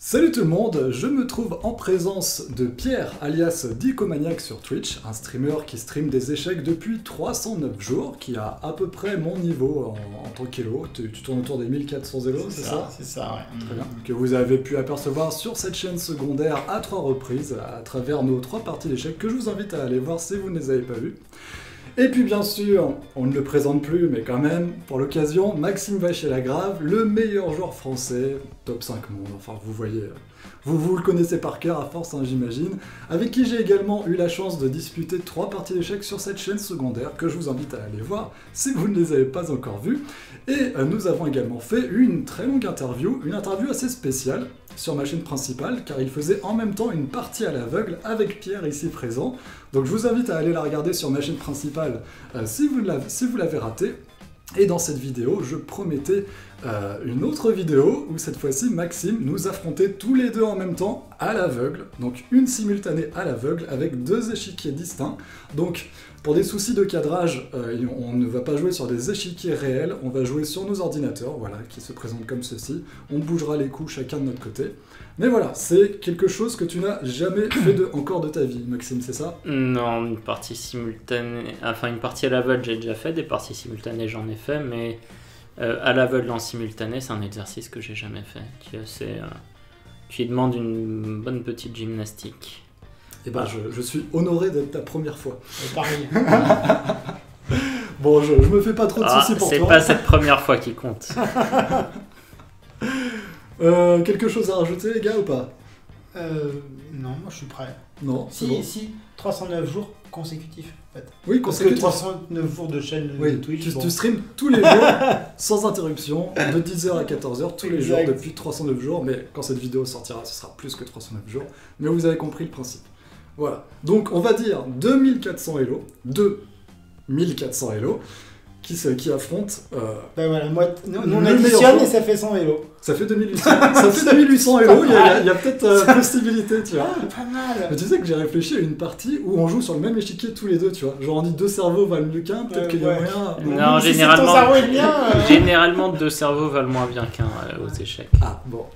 Salut tout le monde, je me trouve en présence de Pierre alias Dicomaniac sur Twitch, un streamer qui stream des échecs depuis 309 jours, qui a à peu près mon niveau en tant qu'Elo. Tu tournes autour des 1400 Elo, c'est ça? C'est ça, ouais. Très bien. Que vous avez pu apercevoir sur cette chaîne secondaire à 3 reprises, à travers nos 3 parties d'échecs, que je vous invite à aller voir si vous ne les avez pas vues. Et puis bien sûr, on ne le présente plus, mais quand même, pour l'occasion, Maxime Vachier-Lagrave, le meilleur joueur français, top 5 monde, enfin vous voyez, vous le connaissez par cœur à force, hein, j'imagine, avec qui j'ai également eu la chance de disputer 3 parties d'échecs sur cette chaîne secondaire, que je vous invite à aller voir si vous ne les avez pas encore vues. Et nous avons également fait une très longue interview, une interview assez spéciale, sur ma chaîne principale, car il faisait en même temps une partie à l'aveugle avec Pierre ici présent. Donc je vous invite à aller la regarder sur ma chaîne principale si vous l'avez raté. Et dans cette vidéo, je promettais une autre vidéo où cette fois-ci Maxime nous affrontait tous les deux en même temps à l'aveugle, donc une simultanée à l'aveugle avec 2 échiquiers distincts. Donc pour des soucis de cadrage, on ne va pas jouer sur des échiquiers réels, on va jouer sur nos ordinateurs, voilà, qui se présentent comme ceci. On bougera les coups chacun de notre côté. Mais voilà, c'est quelque chose que tu n'as jamais fait encore de ta vie, Maxime, c'est ça? Non, une partie simultanée, enfin une partie à l'aveugle j'ai déjà fait, des parties simultanées j'en ai fait, mais à l'aveugle en simultané c'est un exercice que j'ai jamais fait, qui demande une bonne petite gymnastique. Eh ben, je suis honoré d'être ta première fois. Pareil. Bon, je me fais pas trop de soucis pour toi. C'est pas cette première fois qui compte. Quelque chose à rajouter, les gars, ou pas? Non, moi je suis prêt. Non, c'est bon. Si, 309 jours consécutifs, en fait. Oui, Parce que 309 jours de chaîne de Twitch. Tu streams tous les jours, sans interruption, de 10h à 14h, tous les jours, depuis 309 jours. Mais quand cette vidéo sortira, ce sera plus que 309 jours. Mais vous avez compris le principe. Voilà. Donc, on va dire 2400 Elo, 2400 Elo, qui affrontent... Ben voilà, moi, on additionne et ça fait 100 Elo. Ça fait 2800. Ça fait 2800 Elo, il y a peut-être possibilité, tu vois. Ah, pas mal. Mais tu sais que j'ai réfléchi à une partie où on joue sur le même échiquier tous les deux, tu vois. Genre on dit 2 cerveaux valent mieux qu'un, peut-être qu'il y a moyen... Non, si ton cerveau est bien, généralement 2 cerveaux valent moins bien qu'un aux échecs. Ah, bon.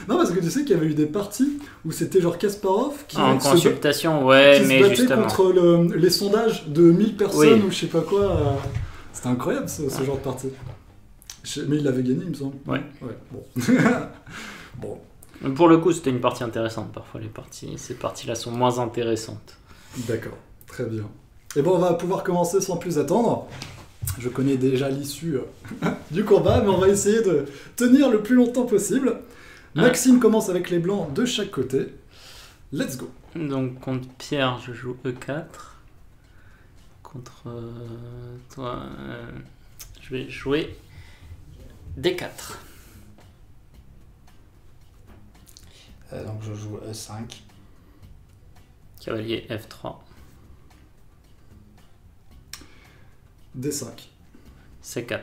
Non, parce que tu sais qu'il y avait eu des parties où c'était genre Kasparov qui... En consultation, ouais, mais se battait justement. contre les sondages de 1000 personnes Oui. ou je sais pas quoi. C'était incroyable ce genre de partie. Mais il avait gagné, il me semble. Ouais. Bon. Bon. Pour le coup, c'était une partie intéressante. Parfois, ces parties-là sont moins intéressantes. D'accord, très bien. Et bon, on va pouvoir commencer sans plus attendre. Je connais déjà l'issue du combat, mais on va essayer de tenir le plus longtemps possible. Maxime commence avec les blancs de chaque côté. Let's go. Donc, contre Pierre, je joue E4. Contre toi, je vais jouer D4. Donc je joue E5. Cavalier F3. D5. C4.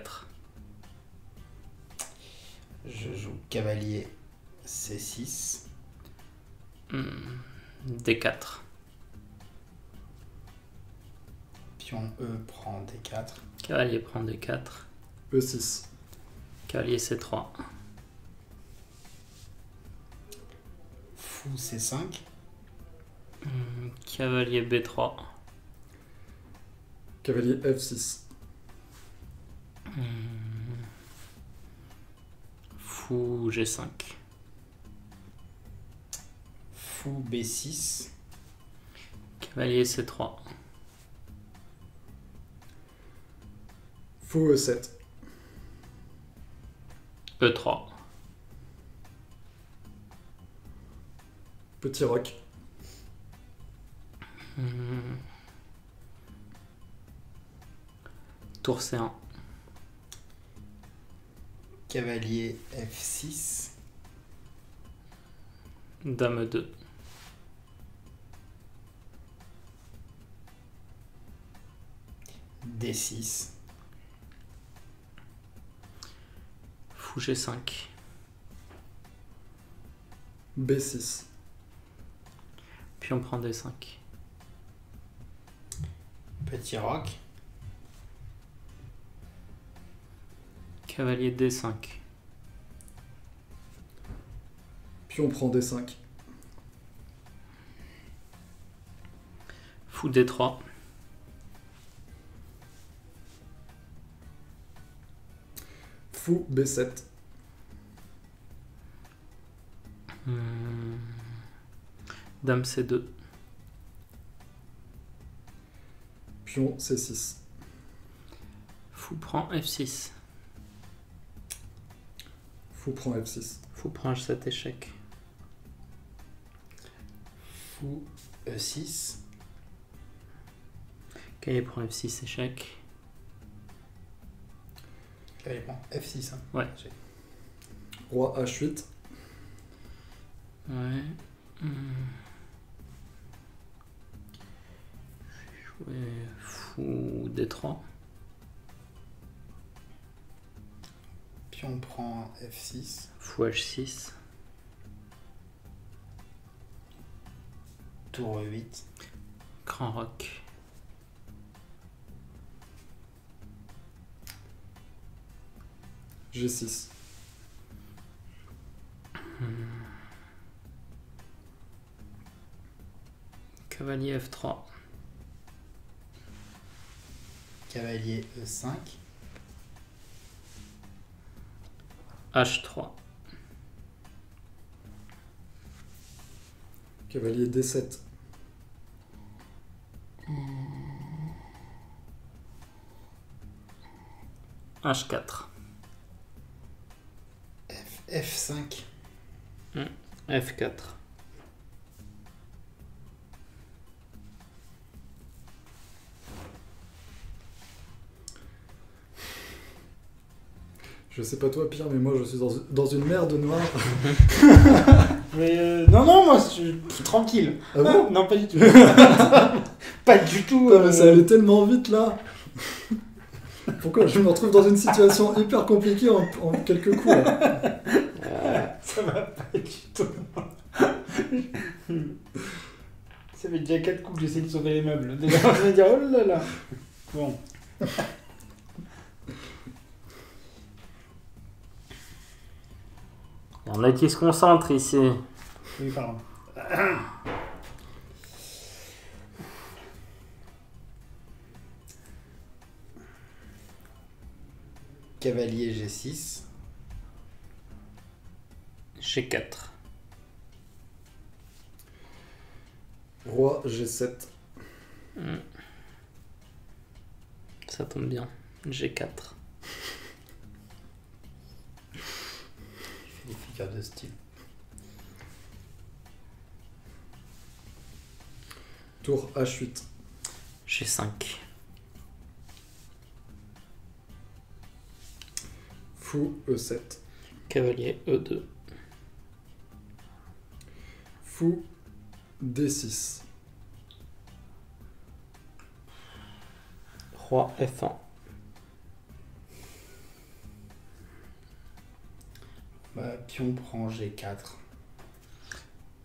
Je joue cavalier C6. D4. Pion E prend D4. Cavalier prend D4. E6. Cavalier C3. Fou C5. Cavalier B3. Cavalier F6. Fou G5. Fou B6. Cavalier C3. Fou E7. E3. Petit roc. Tour C1. Cavalier F6. Dame E2. D6. Fou G5. B6. Puis on prend D5. Petit roc. Cavalier D5. Pion prend D5. Fou D3. Fou B7. Dame C2. Pion C6. Fou prend F6. Fou prend F6. Fou prend H7 échec. Fou E6. Cavalier prend F6 échec. Cavalier prend F6. Hein. Ouais. Roi H8. Ouais. Jouer fou D3. Pion prend F6. Fou H6. Tour E8. Grand roc. G6. Cavalier F3. Cavalier E5. H3. Cavalier D7. H4. F5. F4. Je sais pas toi, Pierre, mais moi je suis dans une mer de noir. Mais non, moi je suis tranquille. Ah bon? Non, pas du tout. Pas du tout. Putain, mais ça allait tellement vite là. Pourquoi je me retrouve dans une situation hyper compliquée en quelques coups là. Ça va pas du tout. Ça fait déjà 4 coups que j'essaie de sauver les meubles. Déjà, je vais dire, oh là là. Bon. Il y en a qui se concentrent ici. Oui, pardon. Cavalier G6. G4. Roi G7. Ça tombe bien. G4. Des figures de style. Tour H8. G5. Fou E7. Cavalier E2. Fou D6. Roi F1. Bah, pion prend G4.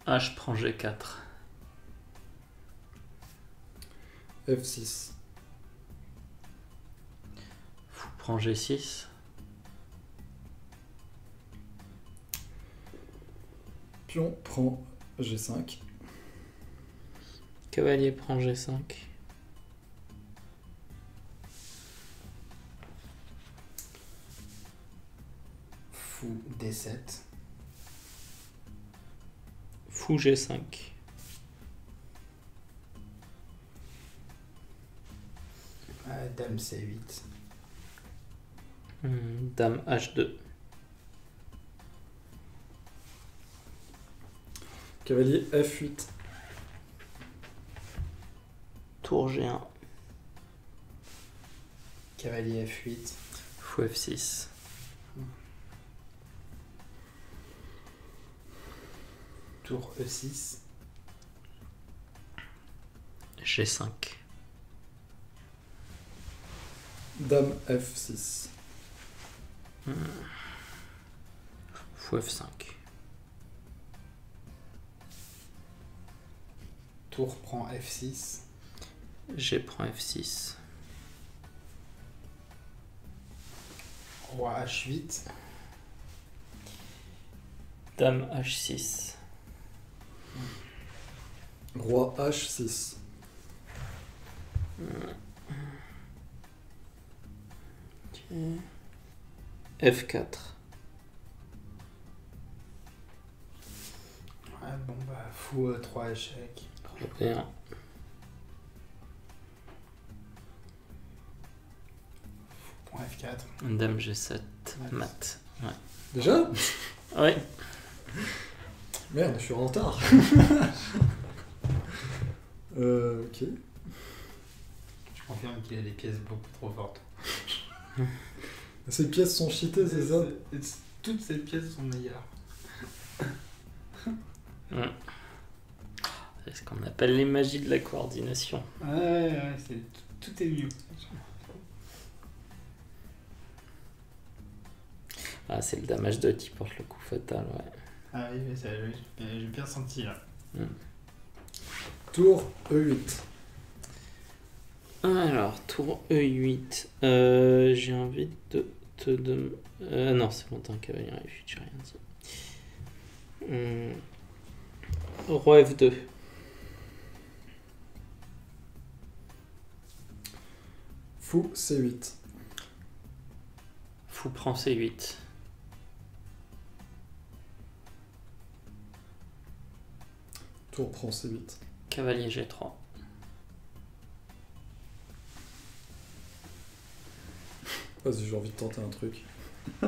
H prend G4. F6. Fou prend G6. Pion prend G5. Cavalier prend G5. Fou D7. Fou G5. Dame C8. Dame H2. Cavalier F8. Tour G1. Cavalier F8. Fou F6. Tour E6. G5. Dame F6. Fou F5. Tour prend F6. G prend F6. Roi H8. Dame H6. Roi H6. Ok. F4. Ouais, bon bah, fou 3 échecs. Bien. Point F4. Dame G7. Mat. Ouais. Déjà? Ouais. Merde, je suis en retard. Ok. Je confirme qu'il a des pièces beaucoup trop fortes. Ces pièces sont cheatées, c'est ça? Toutes ces pièces sont meilleures. C'est ce qu'on appelle les magies de la coordination. Ouais, tout est mieux. Ah, c'est le Dame H2 qui porte le coup fatal, ouais. Ah oui, mais j'ai bien senti là. Tour E8. Alors, tour E8. J'ai envie de te demander... non, c'est bon, t'es un cavalier F8, j'ai rien dit. Roi F2. Fou C8. Fou prend C8. Tour prend C8. Cavalier G3. Vas-y, j'ai envie de tenter un truc. Ça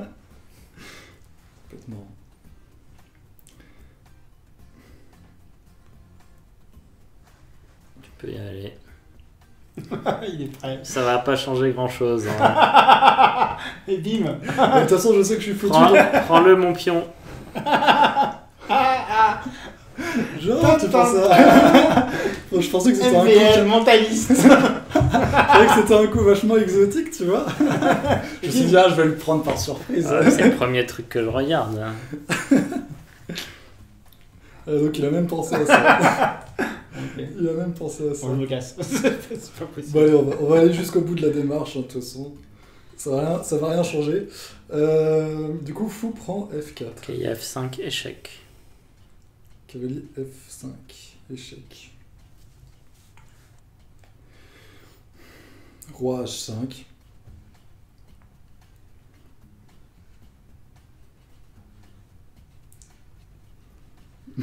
peut être marrant. Tu peux y aller. Il est prêt. Ça va pas changer grand-chose. Hein. Et bim. De toute façon, je sais que je suis foutu. Prends-le, mon pion. Genre, tu penses ça. Je pensais que c'était un MVL, coup... mentaliste. Je savais que c'était un coup vachement exotique, tu vois. Je me suis dit, ah, je vais le prendre par surprise. C'est le premier truc que je regarde. Hein. Donc il a même pensé à ça. Okay. Il a même pensé à ça. Bon, je me casse. C'est pas possible. Bon allez, on va aller jusqu'au bout de la démarche, hein, de toute façon. Ça va rien changer. Du coup, fou prend F4. Ok, il y a F5, échec. Cavalier F5, échec. Roi H5.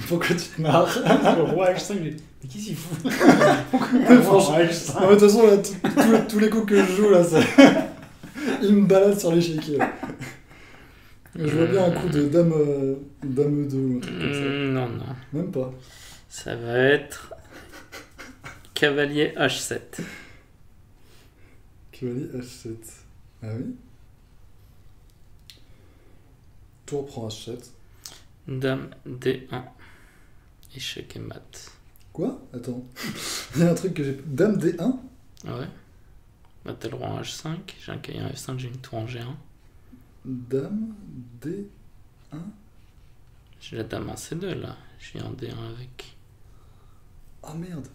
Pourquoi tu te marres? Le roi H5, mais qui s'y fout? Franchement, non, mais de toute façon, là, tous les coups que je joue, là, ça... il me balade sur l'échiquier. Je vois bien un coup de dame E2 ou un truc comme ça. Non. Même pas. Ça va être cavalier H7. Cavalier H7. Ah oui. Tour prend H7. Dame D1. Échec et mat. Quoi? Attends. Il y a un truc que j'ai... Dame D1? Ouais. Bah, t'as le roi en H5, j'ai un cavalier en F5, j'ai une tour en G1. Dame D1? J'ai la dame en C2 là, j'ai un D1 avec. Ah merde.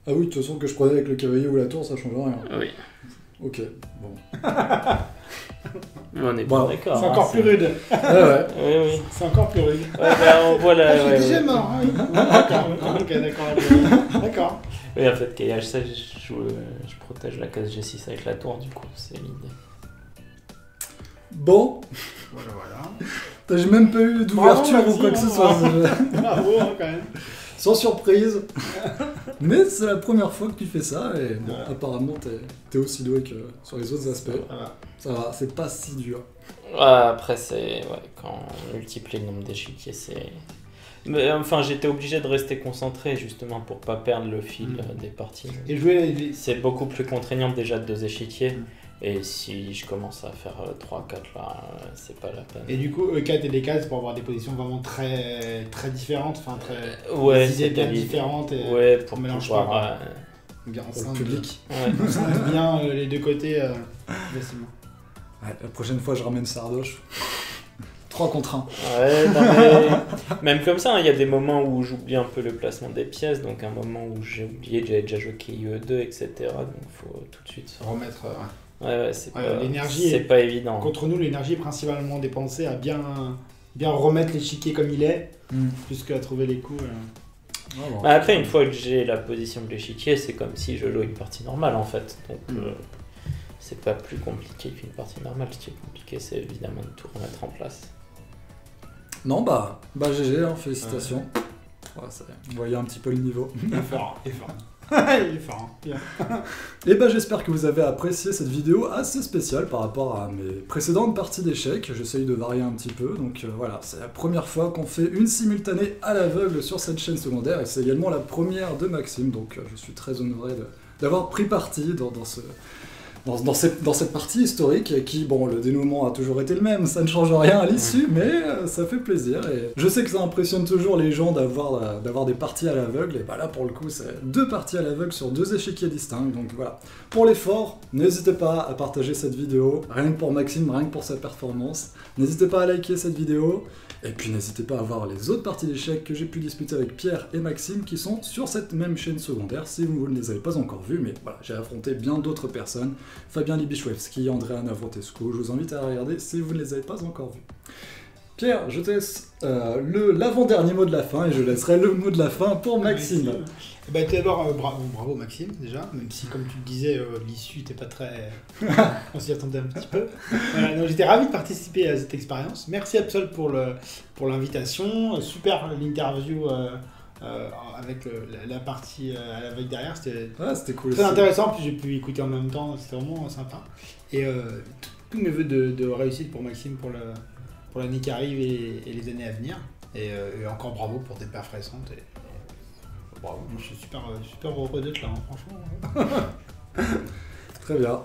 Ah oui, de toute façon, que je prenais avec le cavalier ou la tour, ça change rien. Oui. Ok, bon. Mais on est Bon, pas d'accord. C'est encore plus rude. Ouais. Oui. C'est encore plus rude. Ouais, bah, on voit la. Je suis déjà mort. Hein. D'accord. Ok, d'accord. D'accord. Oui, en fait, KH7, je protège la case G6 avec la tour, du coup, c'est l'idée. Bon, Voilà. j'ai même pas eu d'ouverture Bravo, ou quoi que ce Maxime, soit. Bravo, hein, quand même. Sans surprise. Mais c'est la première fois que tu fais ça et bon, Ouais. apparemment t'es aussi doué que sur les autres aspects. Voilà. Ça va, c'est pas si dur. Ouais, après, c'est. Ouais, quand on multiplie le nombre d'échiquiers, c'est. Mais enfin, j'étais obligé de rester concentré justement pour pas perdre le fil des parties. Et jouer les... C'est beaucoup plus contraignant déjà de 2 échiquiers. Mm. Et si je commence à faire 3-4 là, c'est pas la peine. Et du coup, E4 et D4 pour avoir des positions vraiment très, très différentes, enfin très Ouais, des idées c'est bien l'idée. différentes et Ouais, pour mélange pouvoir. pas, bien Pour le enceinte, public. Ouais. on sente bien les deux côtés facilement. Ouais, la prochaine fois, je ramène Sardoche. 3 contre 1. Ouais, non, mais même comme ça, il y a des moments où j'oublie un peu le placement des pièces, donc un moment où j'ai oublié que j'avais déjà joué IE2, etc. Donc il faut tout de suite se Remettre. Ouais, c'est Ouais, pas, l'énergie c'est est- pas évident. Contre nous, l'énergie est principalement dépensée à bien bien remettre l'échiquier comme il est, plus qu'à trouver les coups. Bah après, une fois que j'ai la position de l'échiquier, c'est comme si je jouais une partie normale en fait. Donc c'est pas plus compliqué qu'une partie normale. Ce qui est compliqué, c'est évidemment de tout remettre en place. Non, bah GG, hein, félicitations. Ouais, vous voyez un petit peu le niveau. Il est fort. Il est fort. Bien. Et bah j'espère que vous avez apprécié cette vidéo assez spéciale par rapport à mes précédentes parties d'échecs. J'essaye de varier un petit peu, donc voilà, c'est la première fois qu'on fait une simultanée à l'aveugle sur cette chaîne secondaire, et c'est également la première de Maxime, donc je suis très honoré d'avoir pris parti dans cette partie historique qui, bon, le dénouement a toujours été le même, ça ne change rien à l'issue, mais ça fait plaisir. Et je sais que ça impressionne toujours les gens d'avoir des parties à l'aveugle, et bah là pour le coup c'est 2 parties à l'aveugle sur 2 échiquiers distincts, donc voilà. Pour l'effort, n'hésitez pas à partager cette vidéo, rien que pour Maxime, rien que pour sa performance. N'hésitez pas à liker cette vidéo, et puis n'hésitez pas à voir les autres parties d'échecs que j'ai pu disputer avec Pierre et Maxime qui sont sur cette même chaîne secondaire si vous ne les avez pas encore vues, mais voilà, j'ai affronté bien d'autres personnes, Fabien Libichwewski, Andrea Navrotescu, je vous invite à regarder si vous ne les avez pas encore vus. Pierre, je te laisse l'avant-dernier mot de la fin et je laisserai le mot de la fin pour Maxime. Bah, d'abord, bravo Maxime, déjà, même si, comme tu le disais, l'issue n'était pas très... On s'y attendait un petit peu. Voilà, donc j'étais ravi de participer à cette expérience. Merci Absol pour l'invitation. Super l'interview avec la partie à l'aveugle derrière. C'était cool. Très intéressant, puis j'ai pu écouter en même temps, c'était vraiment sympa. Et tous mes voeux de réussite pour Maxime pour l'année qui arrive et les années à venir. Et encore bravo pour tes perfs récentes. Bravo, je suis super heureux d'être là, hein, franchement. Très bien.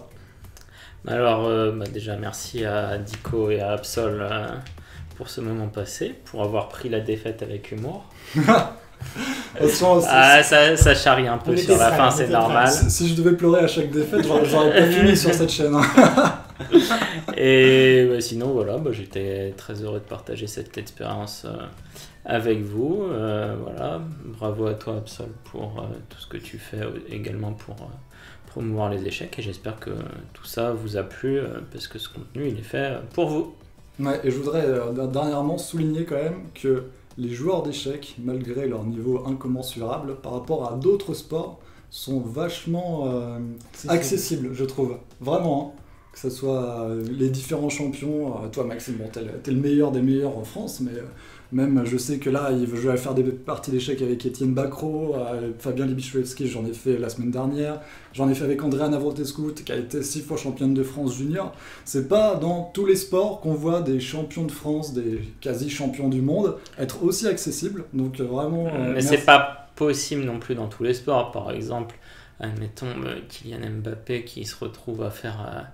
Alors, déjà, merci à Dico et à Absol pour ce moment passé, pour avoir pris la défaite avec humour. Ça charrie un peu sur la fin, c'est normal. Si je devais pleurer à chaque défaite, j'aurais pas fini sur cette chaîne. Et sinon, voilà, j'étais très heureux de partager cette expérience avec vous. Voilà, bravo à toi Absol pour tout ce que tu fais également pour promouvoir les échecs, et j'espère que tout ça vous a plu parce que ce contenu il est fait pour vous. Ouais, et je voudrais dernièrement souligner quand même que les joueurs d'échecs, malgré leur niveau incommensurable par rapport à d'autres sports, sont vachement accessibles, je trouve. Vraiment, hein. Que ce soit les différents champions. Toi, Maxime, bon, t'es le meilleur des meilleurs en France, mais même, je sais que là, je vais faire des parties d'échecs avec Étienne Bacro, Fabien Libichwewski, j'en ai fait la semaine dernière. J'en ai fait avec Andrea Navrotescu, qui a été 6 fois championne de France junior. C'est pas dans tous les sports qu'on voit des champions de France, des quasi-champions du monde, être aussi accessibles. Donc vraiment... Mais c'est pas possible non plus dans tous les sports. Par exemple, admettons Kylian Mbappé qui se retrouve à faire...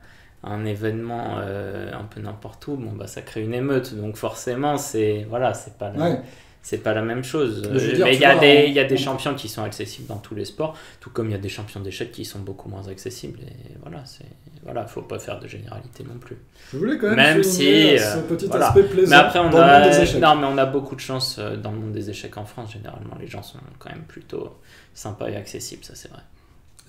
un événement un peu n'importe où, ça crée une émeute, donc forcément c'est pas la même chose. Mais il y a des champions qui sont accessibles dans tous les sports, tout comme il y a des champions d'échecs qui sont beaucoup moins accessibles, et faut pas faire de généralité non plus. Je voulais quand même souligner ce petit aspect plaisant. Mais après dans le monde des échecs. on a beaucoup de chance dans le monde des échecs en France. Généralement les gens sont quand même plutôt sympas et accessibles, ça c'est vrai.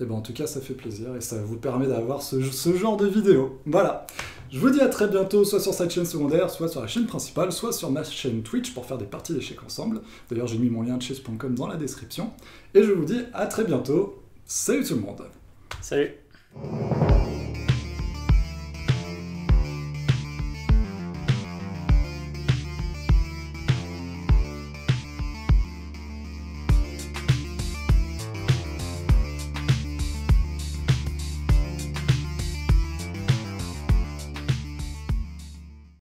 Et en tout cas, ça fait plaisir et ça vous permet d'avoir ce genre de vidéo. Voilà. Je vous dis à très bientôt, soit sur cette chaîne secondaire, soit sur la chaîne principale, soit sur ma chaîne Twitch pour faire des parties d'échecs ensemble. D'ailleurs, j'ai mis mon lien chess.com dans la description. Et je vous dis à très bientôt. Salut tout le monde. Salut.